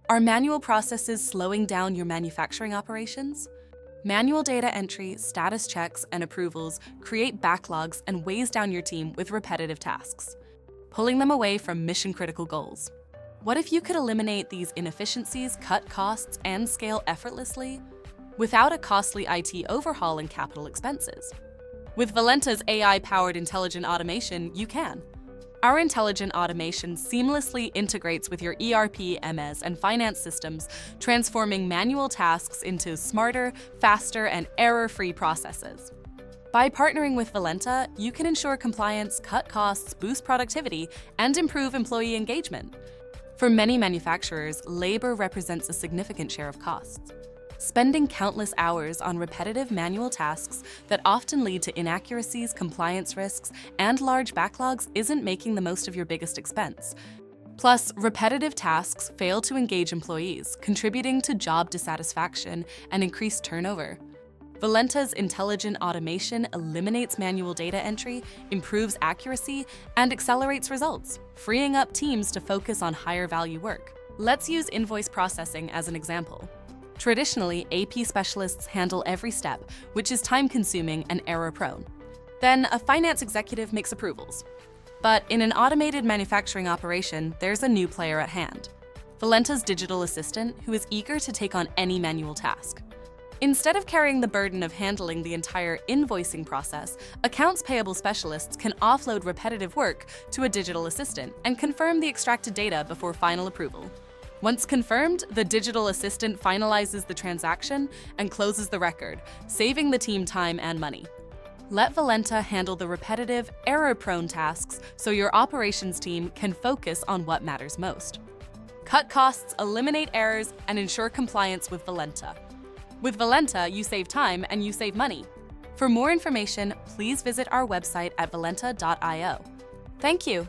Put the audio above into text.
Are manual processes slowing down your manufacturing operations? Manual data entry, status checks, and approvals create backlogs and weighs down your team with repetitive tasks, pulling them away from mission-critical goals. What if you could eliminate these inefficiencies, cut costs, and scale effortlessly without a costly IT overhaul and capital expenses? With Valenta's AI-powered intelligent automation, you can. Our intelligent automation seamlessly integrates with your ERP, MS, and finance systems, transforming manual tasks into smarter, faster, and error-free processes. By partnering with Valenta, you can ensure compliance, cut costs, boost productivity, and improve employee engagement. For many manufacturers, labor represents a significant share of costs. Spending countless hours on repetitive manual tasks that often lead to inaccuracies, compliance risks, and large backlogs isn't making the most of your biggest expense. Plus, repetitive tasks fail to engage employees, contributing to job dissatisfaction and increased turnover. Valenta's intelligent automation eliminates manual data entry, improves accuracy, and accelerates results, freeing up teams to focus on higher-value work. Let's use invoice processing as an example. Traditionally, AP specialists handle every step, which is time-consuming and error-prone. Then, a finance executive makes approvals. But in an automated manufacturing operation, there's a new player at hand: Valenta's digital assistant, who is eager to take on any manual task. Instead of carrying the burden of handling the entire invoicing process, accounts payable specialists can offload repetitive work to a digital assistant and confirm the extracted data before final approval. Once confirmed, the digital assistant finalizes the transaction and closes the record, saving the team time and money. Let Valenta handle the repetitive, error-prone tasks so your operations team can focus on what matters most. Cut costs, eliminate errors, and ensure compliance with Valenta. With Valenta, you save time and you save money. For more information, please visit our website at valenta.io. Thank you.